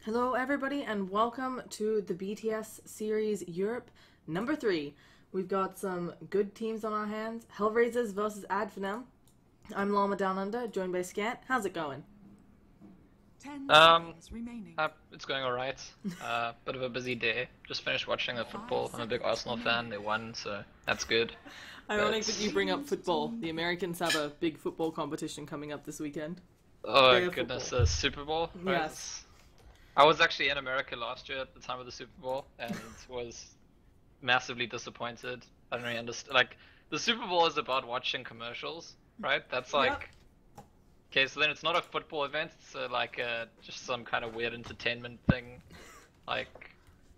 Hello, everybody, and welcome to the BTS series Europe number 3. We've got some good teams on our hands. HellRaisers versus Finem. I'm Llama Down Under, joined by Scant. How's it going? 10 Um, seconds remaining. it's going alright. Bit of a busy day. Just finished watching the football. I'm a big Arsenal fan. They won, so that's good. Ironic But that you bring up football. The Americans have a big football competition coming up this weekend. oh Day of goodness, football. the Super Bowl. Right? Yes. I was actually in America last year at the time of the Super Bowl and was massively disappointed. I don't really understand. Like the Super Bowl is about watching commercials, right? That's like. Yep. Okay, so then it's not a football event, it's like just some kind of weird entertainment thing. Like,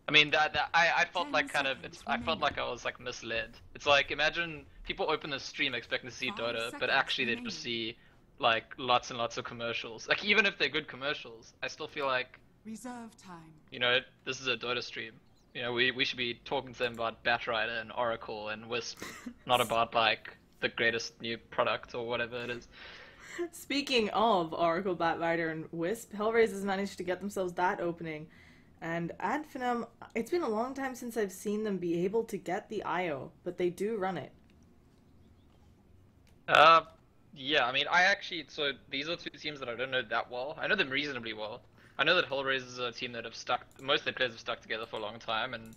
I mean, I felt like kind of, I felt like I was like misled. It's like, imagine people open the stream expecting to see 5 Dota, but seconds actually they remaining. just see like lots and lots of commercials. Like, even if they're good commercials, I still feel like, Reserve time. you know, this is a Dota stream. You know, we should be talking to them about Batrider and Oracle and Wisp, not about like the greatest new product or whatever it is. Speaking of Oracle, Batrider, and Wisp, HellRaisers managed to get themselves that opening. And Finem, it's been a long time since I've seen them be able to get the IO, but they do run it. Uh, yeah, I mean, so these are two teams that I don't know that well. I know them reasonably well. I know that HellRaisers is a team that most of their players have stuck together for a long time, and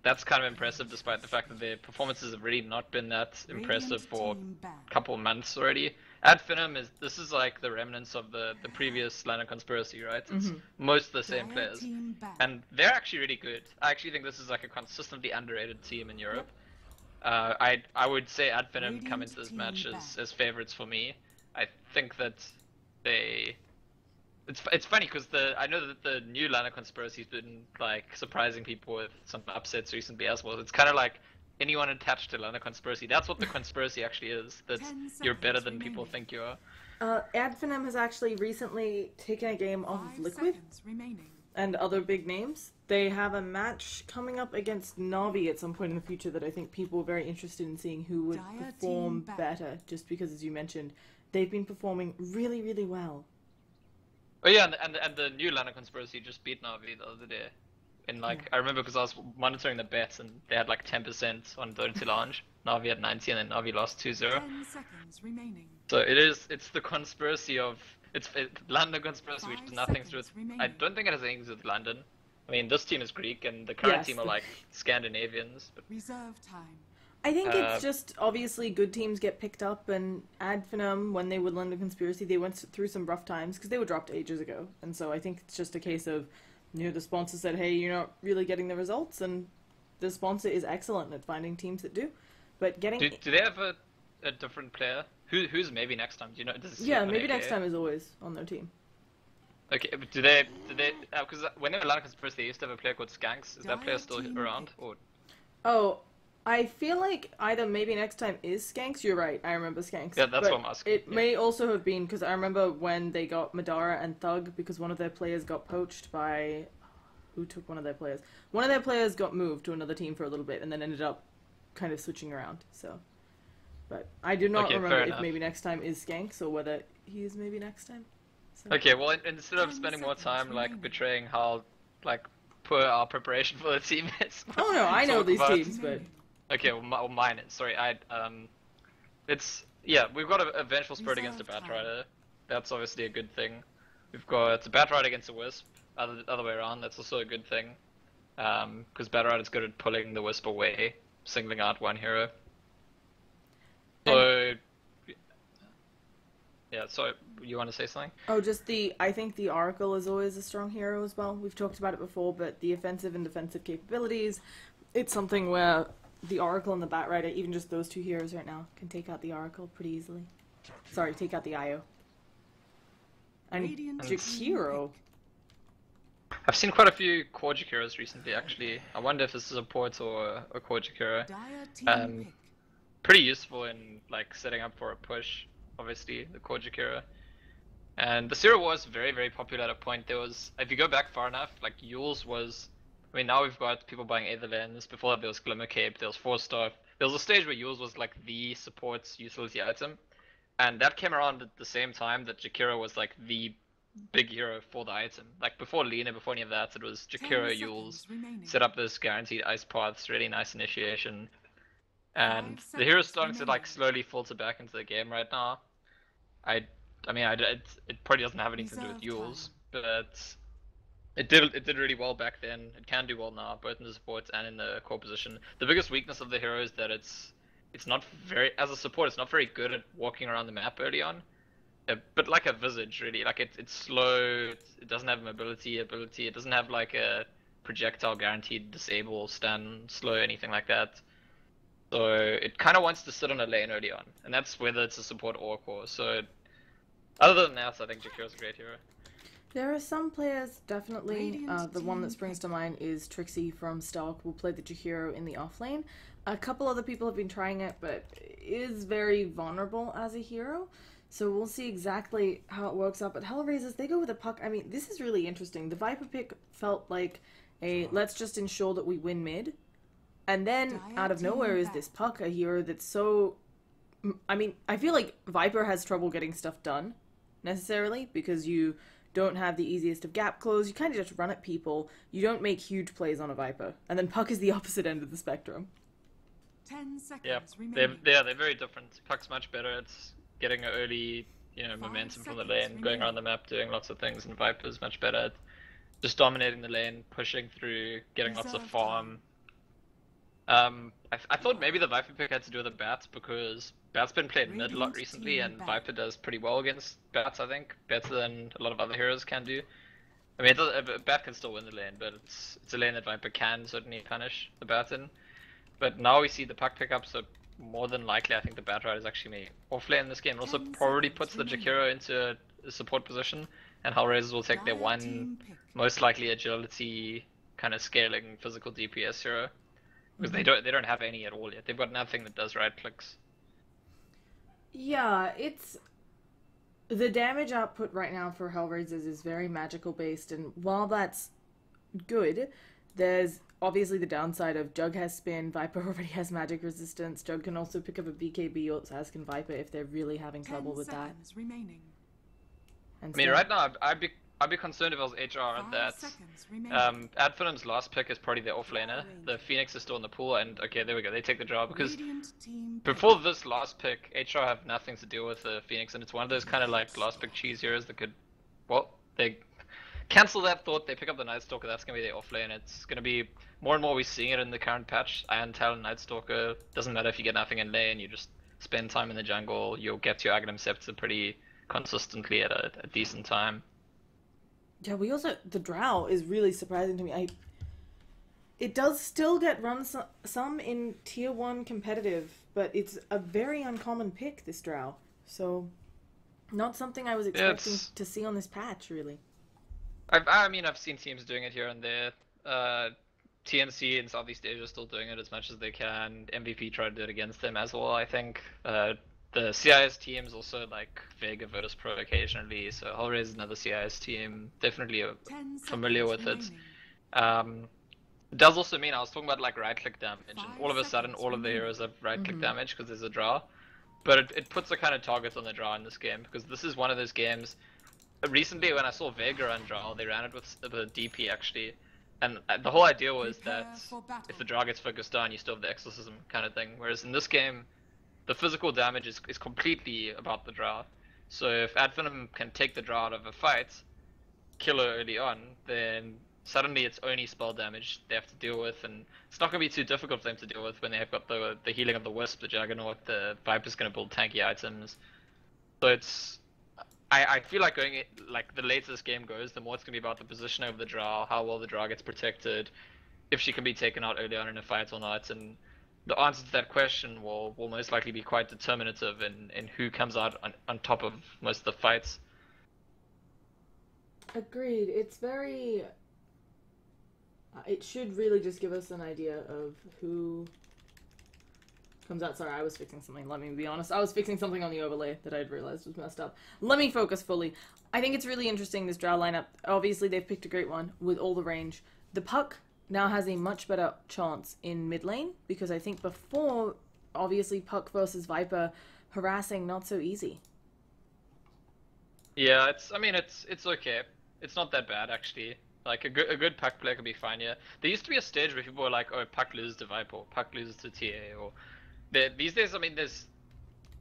that's kind of impressive despite the fact that their performances have really not been that impressive for Team back. a couple months already. This is like the remnants of the previous Llama Conspiracy, right? It's most of the same Dire players. team back. And they're actually really good. I actually think this is like a consistently underrated team in Europe. I would say Advenom come into this match as favorites for me. I think that they. It's funny because I know that the new Llama Conspiracy's been like surprising people with some upsets recently as well. It's kind of like anyone attached to Llama Conspiracy. That's what the conspiracy actually is. That 10 you're better seconds than people remaining. think you are. Advenom has actually recently taken a game off 5 of Liquid seconds remaining. and other big names. They have a match coming up against Navi at some point in the future that I think people are very interested in seeing who would Dire perform team back. better, just because, as you mentioned, they've been performing really, really well. Oh yeah, and the new Llama Conspiracy just beat Navi the other day. And like I remember because I was monitoring the bets and they had like 10% on Dota to launch. Navi had 90 and then Navi lost 2-0. 10 seconds remaining. So it's the conspiracy of London conspiracy, which has 5 nothing to do with. seconds remaining. I don't think it has anything to do with London. I mean, this team is Greek and the current Yes, team are the- like Scandinavians. But Reserve time. I think Uh, it's just obviously good teams get picked up, and Advenom, when they would London Conspiracy, they went through some rough times because they were dropped ages ago. And so I think it's just a case of, the sponsor said, hey, you're not really getting the results, and the sponsor is excellent at finding teams that do. But getting... do they have a different player? Who's maybe next time? Do you know? Does it Yeah, slip on maybe AKA? next time is always on their team. Okay, but do they? Because when they were London conspiracy, they used to have a player called Skanks. Is that player still Dire team around? Or Oh, I feel like either maybe next time is Skanks. You're right. I remember Skanks. Yeah, that's but what I'm asking, It yeah. may also have been because I remember when they got Madara and Thug because one of their players got poached by. Who took one of their players? One of their players got moved to another team for a little bit and then ended up kind of switching around. So, but I do not Okay, remember fair if enough. maybe next time is Skanks or whether he is maybe next time. So. okay, well instead of 10 spending more seconds time like remaining. betraying how like poor our preparation for the team is. Oh no, I know talk these about- teams, but Remaining. Okay, well, mine is. Sorry, it's yeah. We've got a vengeful spirit against a Reserve time. Batrider. That's obviously a good thing. We've got a Batrider against a Wisp. Other way around. That's also a good thing. Because Batrider's good at pulling the Wisp away, singling out one hero. So yeah. So you want to say something? Oh, I think the Oracle is always a strong hero as well. We've talked about it before, but the offensive and defensive capabilities, it's something where the Oracle and the Batrider, even just those two heroes right now, can take out the Oracle pretty easily. Sorry, take out the IO. And Radiant Jakiro. I've seen quite a few core Jakiras recently, actually. I wonder if this is a port or a core Jakira. Dire team Um, pick. Pretty useful in like setting up for a push, obviously, the core Jakira. And the Zero was very, very popular at a point. There was, if you go back far enough, like Yule's was, I mean, now we've got people buying Aether Lens. Before that, there was Glimmer Cape, there was 4-star. There was a stage where Yule's was like the support utility item. And that came around at the same time that Jakira was like the big hero for the item. Like before Lina, before any of that, it was 10 Jakiro, seconds Yules, remaining. set up this guaranteed ice paths, really nice initiation. And 5 the hero's seconds starting to remaining. like slowly filter back into the game right now. I mean, it probably doesn't have anything to do with Reserve Yules, time. but it did really well back then. It can do well now, both in the supports and in the core position. The biggest weakness of the hero is that it's not very, as a support, it's not very good at walking around the map early on. But like a Visage, really. Like it's slow. It doesn't have mobility ability. It doesn't have like a projectile guaranteed disable, stun, slow, anything like that. So it kind of wants to sit on a lane early on, and that's whether it's a support or a core. So other than that, I think Jakiro's a great hero. There are some players, definitely. Radiant The one that team springs to mind is Trixie from Stark, will play the Jakiro in the offlane. A couple other people have been trying it, but is very vulnerable as a hero. So we'll see exactly how it works out. But HellRaisers, they go with a puck. I mean, this is really interesting. The Viper pick felt like a let's just ensure that we win mid. And then, out of nowhere, is this puck, a hero that's so... I mean, I feel like Viper has trouble getting stuff done, necessarily, because you don't have the easiest of gap close. You kind of just run at people. You don't make huge plays on a Viper. And then Puck is the opposite end of the spectrum. 10 seconds Yeah, remaining. they're very different. Puck's much better. It's getting an early, 5 momentum from the seconds lane, going around the map, doing lots of things, and Viper's much better at just dominating the lane, pushing through, getting lots of Reserve farm. I thought maybe the Viper pick had to do with the bats because Bat's been played mid a lot Radiant recently, team and back. Viper does pretty well against Bats. I think better than a lot of other heroes can do. I mean, Bat can still win the lane, but it's a lane that Viper can certainly punish the Bat in. But now we see the puck pickup, so more than likely, I think the Bat Ride is actually off lane in this game. It also 10 probably seconds puts the remaining. Jakiro into a support position, and HellRaisers will take their Dire one team pick. most likely agility kind of scaling physical DPS hero. Because they don't have any at all yet. They've got nothing that does right clicks. Yeah, it's... The damage output right now for HellRaisers is very magical based, and while that's good, there's obviously the downside of Jug has spin, Viper already has magic resistance, Jug can also pick up a BKB, or as can Viper if they're really having 10 trouble with that. seconds remaining. And I mean, so- right now, I'd be concerned if I was HR 5 that seconds remaining. Adfinim's last pick is probably their offlaner. The Phoenix is still in the pool, and okay, there we go. They take the draw because Radiant team pick. before this last pick, HR have nothing to deal with the Phoenix, and it's one of those kind of like last pick cheese heroes that could, well, they cancel that thought. They pick up the Night Stalker. That's gonna be their offlane. It's gonna be more and more we're seeing it in the current patch. Iron Talon, Night Stalker. Doesn't matter if you get nothing in lane. You just spend time in the jungle. You'll get to your Aghanim Scepter pretty consistently at a decent time. Yeah, we also... The Drow is really surprising to me. It does still get run some in Tier 1 competitive, but it's a very uncommon pick, this Drow. So, not something I was expecting to see on this patch, really. I mean, I've seen teams doing it here and there. TNC in Southeast Asia are still doing it as much as they can. MVP tried to do it against them as well, I think. The CIS teams also like Vega Virtus Pro occasionally, so HellRaisers is another CIS team. Definitely 10 familiar with seconds it. remaining. It does also mean I was talking about like right click damage, and 5 all of a sudden seconds all of the remaining. heroes have right click damage because there's a draw. But it puts a kind of target on the draw in this game because this is one of those games. Recently, when I saw Vega run draw, they ran it with the DP actually, and the whole idea was Prepare that for battle. if the draw gets focused on, you still have the exorcism kind of thing. Whereas in this game, the physical damage is completely about the draw. So if Adfinem can take the draw out of a fight, kill her early on, then suddenly it's only spell damage they have to deal with, and it's not going to be too difficult for them to deal with when they have got the healing of the Wisp, the Juggernaut, the Viper's going to build tanky items. So it's... I feel like going like the later this game goes, the more it's going to be about the position of the draw, how well the draw gets protected, if she can be taken out early on in a fight or not, and the answer to that question will most likely be quite determinative in who comes out on top of most of the fights. Agreed. It's very... It should really just give us an idea of who comes out. Sorry, I was fixing something. Let me be honest. I was fixing something on the overlay that I'd realized was messed up. Let me focus fully. I think it's really interesting, this Drow lineup. Obviously, they've picked a great one with all the range. The Puck now has a much better chance in mid lane, because I think before, obviously, Puck versus Viper, harassing not so easy. Yeah, I mean, it's okay. It's not that bad actually. Like a good pack player could be fine here. There used to be a stage where people were like, "Oh, pack loses to Viper, or pack loses to TA," or these days. I mean,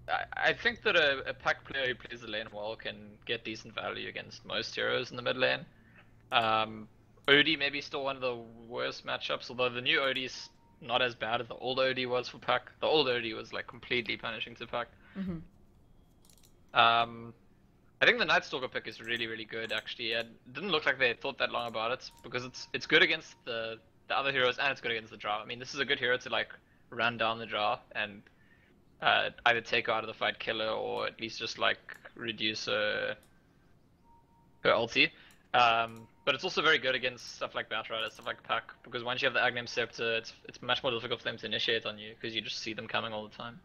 I think that a pack player who plays the lane well can get decent value against most heroes in the mid lane. OD maybe still one of the worst matchups, although the new OD is not as bad as the old OD was for pack. The old OD was like completely punishing to pack. Mm-hmm. Um, I think the Night Stalker pick is really, really good actually. It didn't look like they thought that long about it because it's good against the other heroes and it's good against the draw. I mean, this is a good hero to like run down the draw and either take her out of the fight, kill her, or at least just like reduce her ulti. But it's also very good against stuff like Batrider, stuff like Pack, because once you have the Aghanim Scepter, it's much more difficult for them to initiate on you because you just see them coming all the time.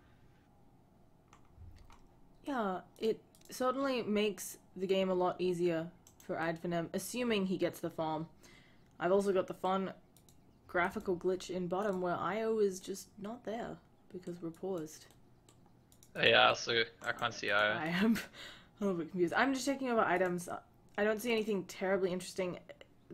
Yeah, it certainly makes the game a lot easier for Finem, assuming he gets the farm. I've also got the fun graphical glitch in bottom where IO is just not there because we're paused. Yeah, so I can't see IO. I am a little bit confused. I'm just checking over items. I don't see anything terribly interesting.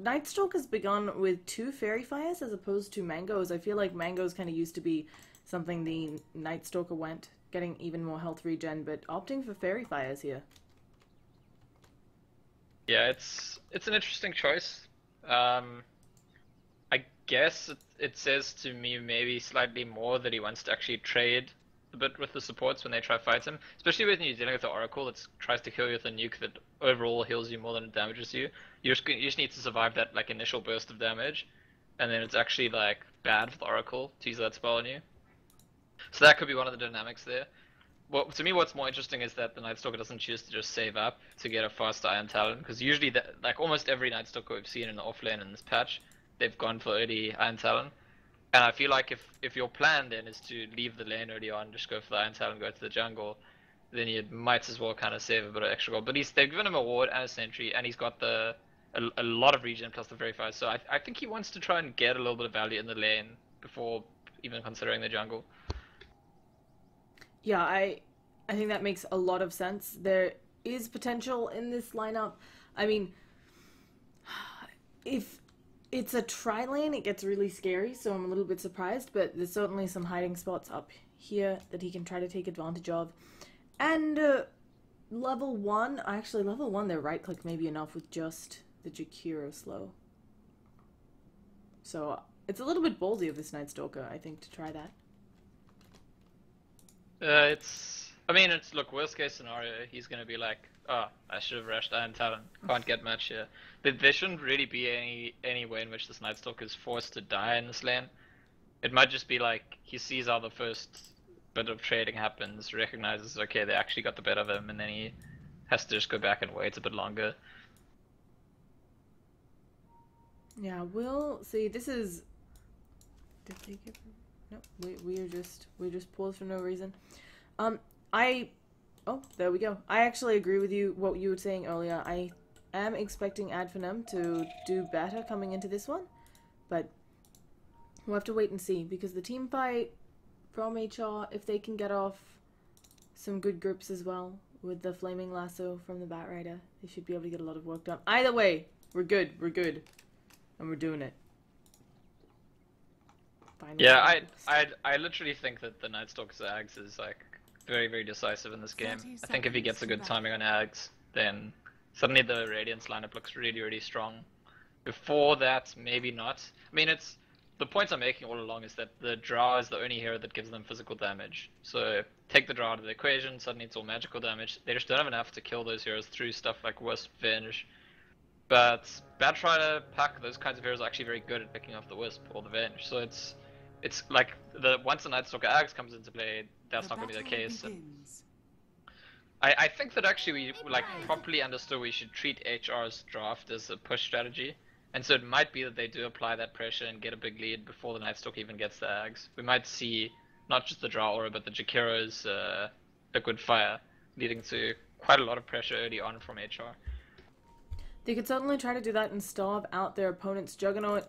Nightstalk has begun with 2 Fairy Fires as opposed to Mangoes. I feel like Mangoes kind of used to be something the Nightstalker went, getting even more health regen, but opting for Fairy Fires here. Yeah, it's an interesting choice. I guess it says to me maybe slightly more that he wants to actually trade a bit with the supports when they try to fight him, especially when you're dealing with the Oracle that tries to kill you with a nuke that overall heals you more than it damages you. You just need to survive that like initial burst of damage, and then it's actually like bad for the Oracle to use that spell on you. So that could be one of the dynamics there. Well, to me, what's more interesting is that the Night Stalker doesn't choose to just save up to get a faster Iron Talon, because usually, like almost every Night Stalker we've seen in the offlane in this patch, they've gone for early Iron Talon. And I feel like if your plan then is to leave the lane early on, just go for the Iron Talon, go to the jungle, then you might as well kind of save a bit of extra gold. But they've given him a ward and a sentry, and he's got a lot of regen plus the very fast. So I think he wants to try and get a little bit of value in the lane before even considering the jungle. Yeah, I think that makes a lot of sense. There is potential in this lineup. I mean, if it's a tri-lane, it gets really scary, so I'm a little bit surprised, but there's certainly some hiding spots up here that he can try to take advantage of. And level 1, actually level 1 their right click may be enough with just the Jakiro slow. So it's a little bit ballsy of this Night Stalker, I think, to try that. I mean, look, worst case scenario, he's gonna be like, oh, I should have rushed Iron Talon, can't get much here. There shouldn't really be any way in which this Night Stalker is forced to die in this lane. It might just be like, he sees how the first bit of trading happens, recognizes, okay, they actually got the better of him, and then he has to just go back and wait a bit longer. Yeah, we'll see. This is... Did they give... No, we're just paused for no reason. Oh, there we go. I actually agree with you, what you were saying earlier. I am expecting Finem to do better coming into this one, but we'll have to wait and see, because the team fight from HR, if they can get off some good grips as well with the Flaming Lasso from the Batrider, they should be able to get a lot of work done. Either way, we're good, and we're doing it. Finally. Yeah, I literally think that the Night Stalker's Ags is like very, very decisive in this game. I think if he gets a good timing on Ags, then suddenly the Radiance lineup looks really, really strong. Before that, maybe not. I mean, the points I'm making all along is that the Drow is the only hero that gives them physical damage. So take the Drow out of the equation, suddenly it's all magical damage. They just don't have enough to kill those heroes through stuff like Wisp, Venge. But Batrider, Puck, those kinds of heroes are actually very good at picking off the Wisp or the Venge. So it's like once the Night Stalker Axe comes into play, that's not going to be the case. And I think that actually we like properly understood we should treat HR's draft as a push strategy, and so it might be that they do apply that pressure and get a big lead before the Night Stalker even gets the Axe. We might see not just the Draw Aura, but the Jakiro's Liquid Fire, leading to quite a lot of pressure early on from HR. They could certainly try to do that and starve out their opponent's Juggernaut.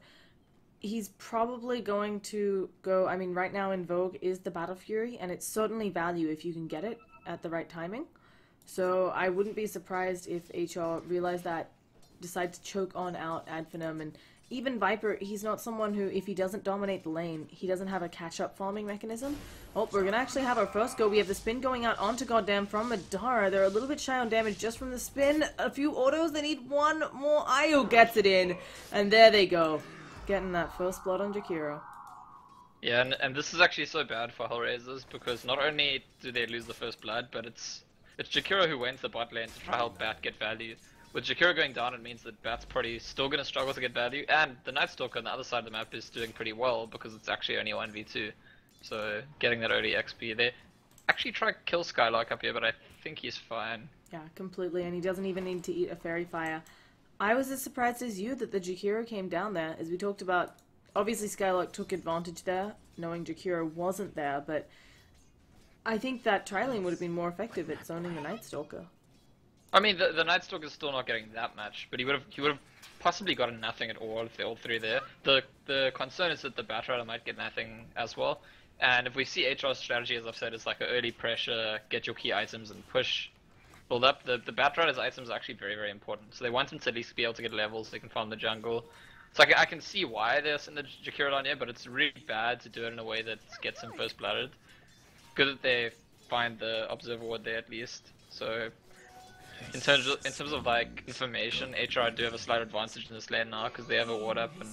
He's probably going to go... I mean, right now in vogue is the Battle Fury, and it's certainly value if you can get it at the right timing. So I wouldn't be surprised if HR realized that, decide to choke on out Adfinem, and even Viper, he's not someone who, if he doesn't dominate the lane, he doesn't have a catch-up farming mechanism. Oh, we're gonna actually have our first go. We have the spin going out onto Goddamn from Madara. They're a little bit shy on damage just from the spin. A few autos, they need one more. Io gets it in, and there they go. Getting that first blood on Jakiro. Yeah, and this is actually so bad for HellRaisers because not only do they lose the first blood, but it's Jakiro who went to the bot lane to try to help Bat get value. With Jakiro going down, it means that Bat's probably still going to struggle to get value, and the Night Stalker on the other side of the map is doing pretty well because it's actually only 1v2. So getting that early XP. They actually try to kill Skylark up here, but I think he's fine. Yeah, completely, and he doesn't even need to eat a fairy fire. I was as surprised as you that the Jakiro came down there, as we talked about. Obviously, Skylark took advantage there, knowing Jakiro wasn't there, but I think that Trilane would have been more effective at zoning the Night Stalker. I mean, the Night Stalker is still not getting that much, but he would have possibly gotten nothing at all if they're all three there. The concern is that the Batrider might get nothing as well, and if we see HR's strategy, as I've said, is like an early pressure, get your key items and push, build up. The Batrider's items are actually very, very important, so they want him to at least be able to get levels so they can farm the jungle. So I can see why they're sending the Jakiro down here, but it's really bad to do it in a way that gets him first blooded. Good that they find the Observer Ward there at least. So in terms of like information, HR do have a slight advantage in this lane now because they have a ward up. And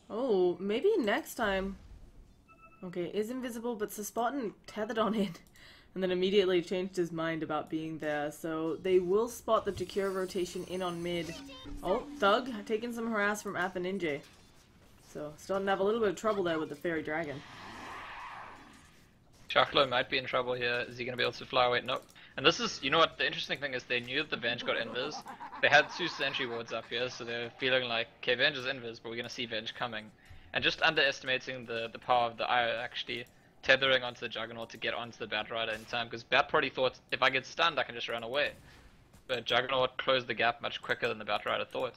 Oh, maybe next time. Okay, is invisible, but Spartan tethered on it, and then immediately changed his mind about being there. So they will spot the Jakiro rotation in on mid. Oh, Thug taking some harass from Appa Ninja. So starting to have a little bit of trouble there with the Fairy Dragon. Chaklo might be in trouble here. Is he going to be able to fly away? Nope. And this is, you know what, the interesting thing is they knew that the Venge got invis. They had 2 sentry wards up here, so they're feeling like, okay, Venge is invis, but we're going to see Venge coming. And just underestimating the power of the IO actually tethering onto the Juggernaut to get onto the Batrider in time, because Bat probably thought, if I get stunned, I can just run away. But Juggernaut closed the gap much quicker than the Batrider thought.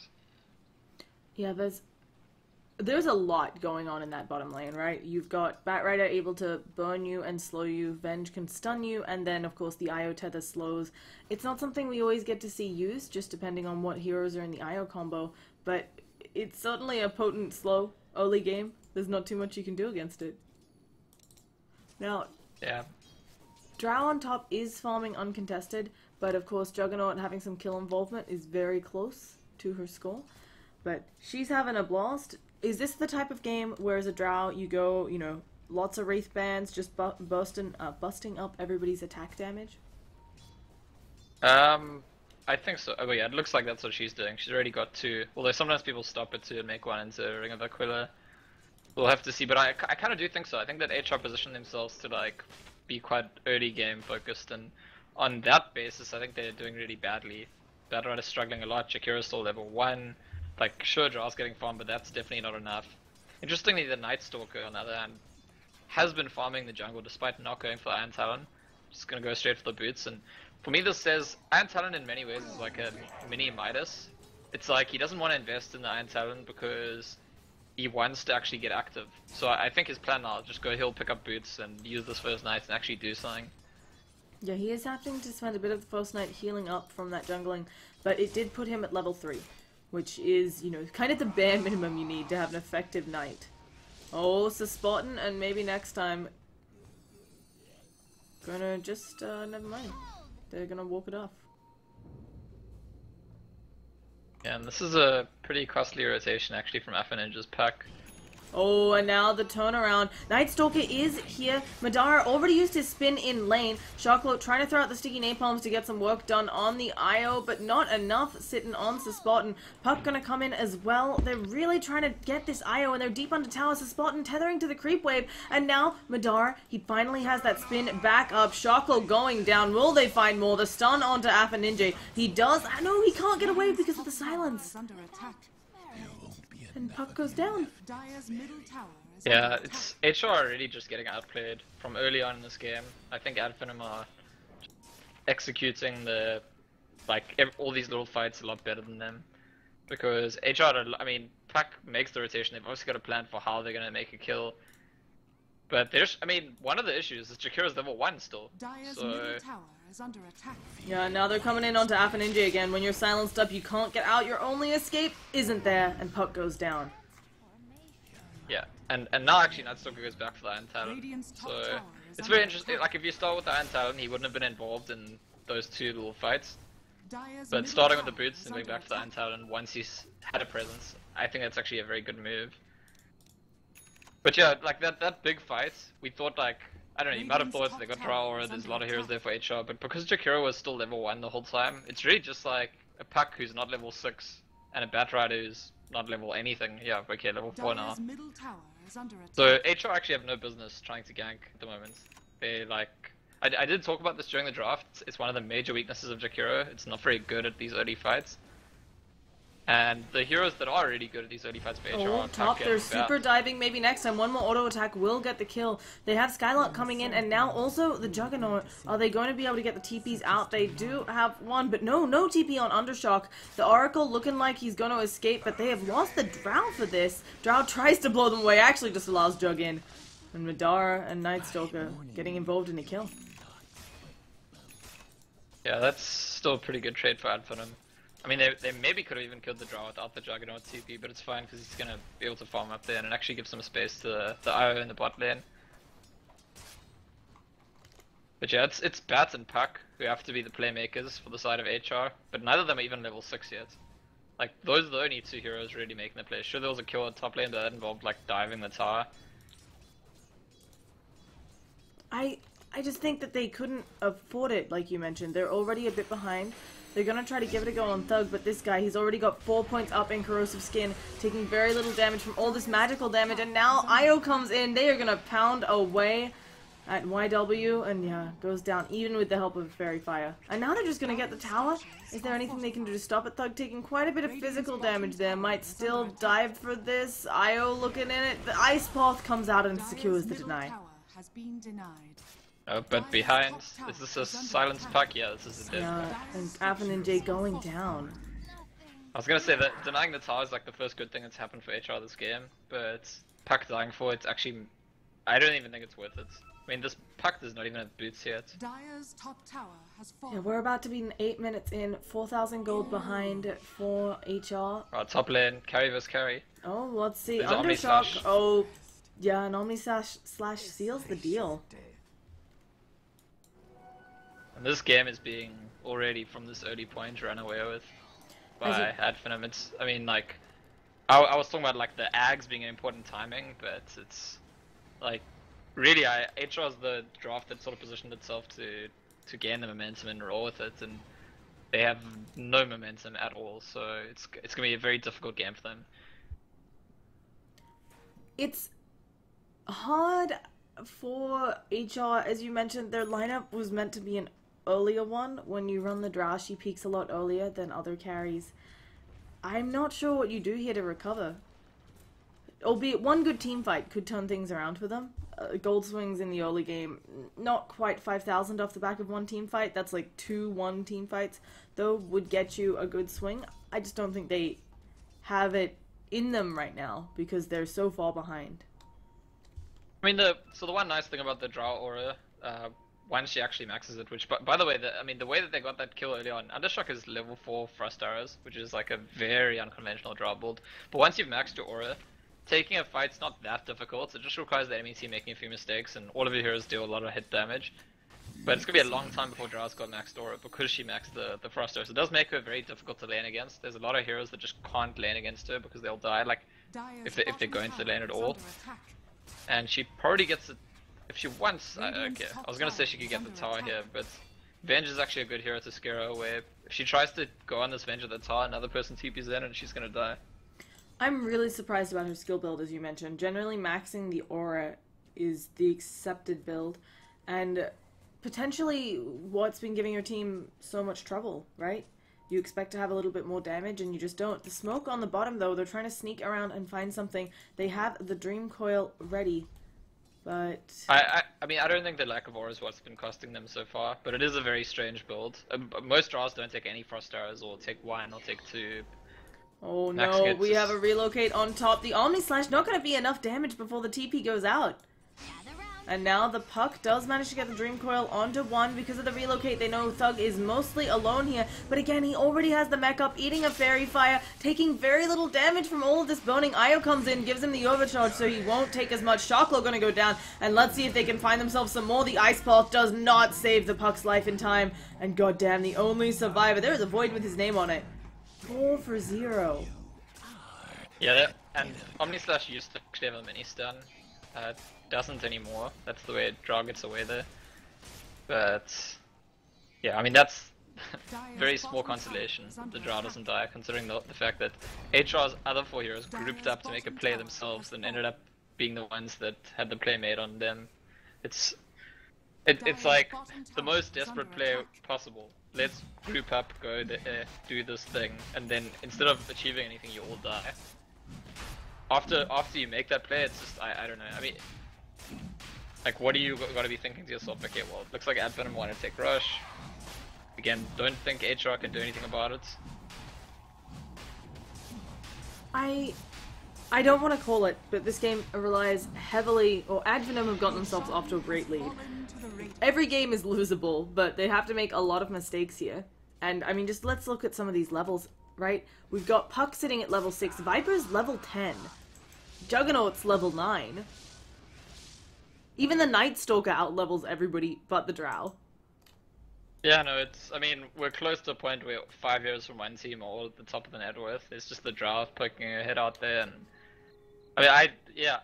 Yeah, there's a lot going on in that bottom lane, right? You've got Batrider able to burn you and slow you, Venge can stun you, and then of course the IO tether slows. It's not something we always get to see used, just depending on what heroes are in the IO combo, but it's certainly a potent slow early game. There's not too much you can do against it. Now, yeah, Drow on top is farming uncontested, but of course Juggernaut having some kill involvement is very close to her score. But she's having a blast. Is this the type of game where as a Drow you go, you know, lots of Wraith bands just busting up everybody's attack damage? I think so. Oh yeah, it looks like that's what she's doing. She's already got 2. Although sometimes people stop at 2 and make 1 into Ring of Aquila. We'll have to see, but I kind of do think so. I think that HR positioned themselves to like be quite early game focused, and on that basis, I think they're doing really badly. Batrider's struggling a lot. Jakiro's still level 1. Like, sure, Draw's getting farmed, but that's definitely not enough. Interestingly, the Night Stalker, on the other hand, has been farming the jungle despite not going for Iron Talon. Just gonna go straight for the boots, and for me this says Iron Talon in many ways is like a mini Midas. It's like he doesn't want to invest in the Iron Talon because he wants to actually get active. So I think his plan now is just go he'll pick up boots and use this first night and actually do something. Yeah, he is having to spend a bit of the first night healing up from that jungling, but it did put him at level 3. Which is, you know, kind of the bare minimum you need to have an effective night. Oh, so Spartan, and maybe next time... Gonna just, never mind. They're gonna walk it off. Yeah, and this is a pretty costly rotation actually from Alpha Ninja's pack. Oh, and now the turnaround. Night Stalker is here. Madara already used his spin in lane. Shockload trying to throw out the sticky napalms to get some work done on the IO, but not enough sitting on Spartan. Puck gonna come in as well. They're really trying to get this IO, and they're deep under tower. Spartan tethering to the creep wave, and now Madara, he finally has that spin back up. Shockload going down. Will they find more? The stun onto Alpha Ninja. He does. No, he can't get away because of the silence. Under attack. And Puck goes down. Dire's middle tower is Yeah, under it's attack. HR really just getting outplayed from early on in this game. I think Adfinem are executing the all these little fights a lot better than them, because HR, I mean, Pac makes the rotation. They've obviously got a plan for how they're gonna make a kill. But there's, I mean, one of the issues is Jakiro's level 1 still. Dire's So middle tower is under attack. Yeah, now they're coming in onto Ninja again. When you're silenced up, you can't get out. Your only escape isn't there, and Puck goes down. Yeah, and now actually Nightstalker goes back for the Iron Talon. Radiant's top So tower is it's under very interesting. attack. Like if you start with the Iron Talon, he wouldn't have been involved in those two little fights. Dire's But middle starting with the tower boots is and going under back for the Iron attack. Talon once he's had a presence, I think that's actually a very good move. But yeah, like that big fight, we thought like, I don't know, you might have thought they got Drow Aura, there's a lot of heroes there for HR, but because Jakiro was still level 1 the whole time, it's really just like a Puck who's not level 6 and a Batrider who's not level anything. Yeah, okay, level 4 now. Dire's middle tower is under attack. So HR actually have no business trying to gank at the moment. They like, I did talk about this during the draft, it's one of the major weaknesses of Jakiro, it's not very good at these early fights. And the heroes that are really good at these early fights for HR Oh, are top, Puck they're and super Bat. diving. Maybe next time one more auto attack will get the kill. They have Skylark coming in, and now also the Juggernaut. Are they going to be able to get the TPs out? They do have one, but no TP on Undershock. The Oracle looking like he's going to escape, but they have lost the Drow for this. Drow tries to blow them away, actually just allows Jug in. And Madara and Nightstalker getting involved in a kill. Yeah, that's still a pretty good trade for Advenom. I mean, they maybe could have even killed the Drow without the Juggernaut TP, but it's fine because he's gonna be able to farm up there and it actually gives some space to the IO in the bot lane. But yeah, it's Bat and Puck who have to be the playmakers for the side of HR, but neither of them are even level 6 yet. Like, those are the only two heroes really making the play. Sure, there was a kill at top lane, but that involved, like, diving the tower. I just think that they couldn't afford it, like you mentioned. They're already a bit behind. They're gonna try to give it a go on Thug, but this guy, he's already got 4 points up in Corrosive Skin, taking very little damage from all this magical damage, and now Io comes in. They are gonna pound away at YW, and yeah, goes down, even with the help of Fairy Fire. And now they're just gonna get the tower. Is there anything they can do to stop it? Thug taking quite a bit of physical damage there, might still dive for this. Io looking in it. The Ice Path comes out and secures the Dire's middle deny. tower has been denied. But behind, is this a silenced Puck? Yeah, this is a dead. Yeah, and Afin and Jay going down. I was gonna say that denying the tower is like the first good thing that's happened for HR this game, but Puck dying for it's actually, I don't even think it's worth it. I mean, this Puck does not even have boots yet. Dire's top tower has fallen. Yeah, we're about to be 8 minutes in, 4,000 gold behind for HR. Right, top lane, carry versus carry. Oh, let's see. There's Omni Undershock. Slash. Oh, yeah, an Omni slash seals the deal. And this game is being already from this early point run away with by Advenom. It's, I mean, like, I was talking about like the Ags being an important timing, but it's like really, HR is the draft that sort of positioned itself to gain the momentum and roll with it, and they have no momentum at all. So it's gonna be a very difficult game for them. It's hard for HR, as you mentioned. Their lineup was meant to be an earlier one. When you run the Drow, she peaks a lot earlier than other carries. I'm not sure what you do here to recover. Albeit one good team fight could turn things around for them. Gold swings in the early game, not quite 5,000 off the back of one team fight. That's like 2-1 team fights, though, would get you a good swing. I just don't think they have it in them right now because they're so far behind. I mean, so the one nice thing about the Drow Aura, once she actually maxes it, which, by the way, the way that they got that kill early on, Undershock is level 4 Frost Arrows, which is like a very unconventional Drow build. But once you've maxed your Aura, taking a fight's not that difficult. It just requires the enemy team making a few mistakes, and all of your heroes deal a lot of hit damage. But it's gonna be a long time before Drow's got maxed Aura because she maxed the Frost Arrows. It does make her very difficult to lane against. There's a lot of heroes that just can't lane against her because they'll die, like, Dire's if they go into the lane at all. under attack. And she probably gets it if she wants. Okay, I was gonna say she could get the tower here, but Venge is actually a good hero to scare her away. If she tries to go on this Venge at the tower, another person TP's in and she's gonna die. I'm really surprised about her skill build, as you mentioned. Generally, maxing the aura is the accepted build, and potentially what's been giving your team so much trouble, right? You expect to have a little bit more damage, and you just don't. The smoke on the bottom, though, they're trying to sneak around and find something. They have the Dream Coil ready, but... I mean, I don't think the lack of aura is what's been costing them so far, but it is a very strange build. Most draws don't take any Frost Arrows, or take 1, or take 2. Oh Max no, gets we this. have a relocate on top. The Omni Slash not going to be enough damage before the TP goes out. Gather round And now the Puck does manage to get the Dream Coil onto one because of the relocate. They know Thug is mostly alone here, but again, he already has the mech up, eating a Fairy Fire, taking very little damage from all of this boning. Io comes in, gives him the overcharge, so he won't take as much. Shocklow gonna go down, and let's see if they can find themselves some more. The Ice Path does not save the Puck's life in time, and goddamn, the only survivor. There is a Void with his name on it. 4 for 0. Yeah, and Omnislash used to actually have a mini stun. Doesn't anymore. That's the way Draw gets away there. But yeah, I mean that's very small consolation. The Draw doesn't die, considering the fact that HR's other 4 heroes grouped up to make a play themselves and ended up being the ones that had the play made on them. It's like the most desperate play possible. Let's group up, go there, do this thing, and then instead of achieving anything, you all die. After you make that play, it's just I don't know. I mean, like, what do you got to be thinking to yourself? Okay, well, it looks like Advenom want to take Rush. Again, don't think HR can do anything about it. I don't want to call it, but this game relies heavily, or Advenom have gotten themselves off to a great lead. Every game is losable, but they have to make a lot of mistakes here. And I mean, just let's look at some of these levels, right? We've got Puck sitting at level 6, Viper's level 10, Juggernaut's level 9. Even the Night Stalker outlevels everybody but the Drow. Yeah, no, I mean, we're close to a point where 5 heroes from one team are all at the top of the net worth. It's just the Drow poking a head out there, and I mean,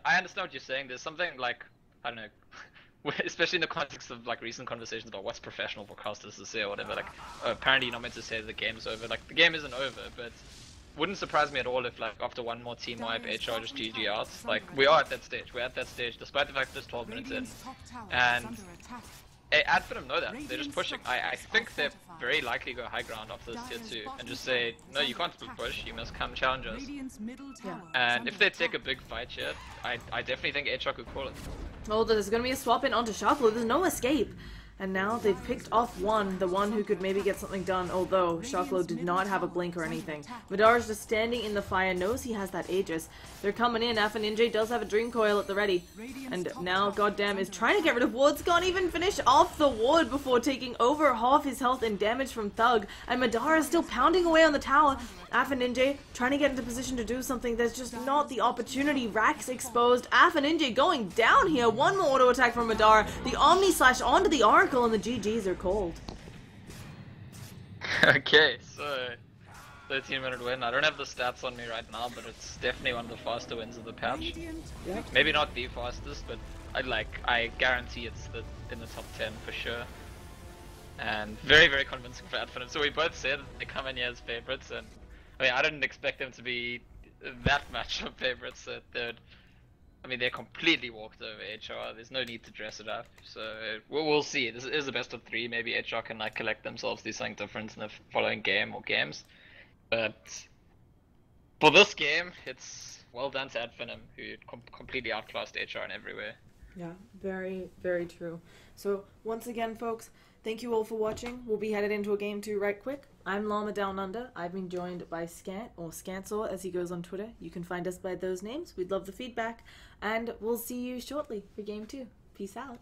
I understand what you're saying. There's something like, I don't know, especially in the context of like recent conversations about what's professional for casters to say or whatever. Like, apparently you're not meant to say the game's over. Like, the game isn't over, but wouldn't surprise me at all if, like, after one more team wipe, HR just GG out. Like, we are at that stage. We're at that stage, despite the fact there's 12 minutes in, and Advenom know that. They're just pushing. I think they're very likely go high ground after this tier 2 and just say, no, you can't split push, you must come challenge us. Yeah. And if they take a big fight here, I definitely think HR could call it. Oh, there's going to be a swap in onto Shocklow. There's no escape. And now they've picked off the one who could maybe get something done, although Shocklow did not have a blink or anything. Madara's just standing in the fire, knows he has that Aegis. They're coming in. Ninja does have a Dream Coil at the ready. And now, goddamn, is trying to get rid of wards. Can't even finish off the ward before taking over half his health and damage from Thug. And Madara is still pounding away on the tower. Ninja trying to get into position to do something. There's just not the opportunity. Rax exposed. Ninja going down here. One more auto attack from Madara. The Omni Slash onto the Oracle, and the GGs are cold. Okay, so 13-minute win. I don't have the stats on me right now, but it's definitely one of the faster wins of the patch. Yep. Maybe not the fastest, but I guarantee it's in the top 10 for sure. And very, very convincing for Advenom. So we both said they come in here as favorites, and I mean, I didn't expect them to be that much of favorites. That they completely walked over HR. There's no need to dress it up. So we'll see. This is the best of 3. Maybe HR can like collect themselves, do something different in the following game or games. But for this game, it's well done to Advenom, who completely outclassed HR in every way. Yeah, very, very true. So once again, folks, thank you all for watching. We'll be headed into a game 2 right quick. I'm Llama Down Under. I've been joined by Scant, or Scantsor as he goes on Twitter. You can find us by those names. We'd love the feedback. And we'll see you shortly for game 2. Peace out.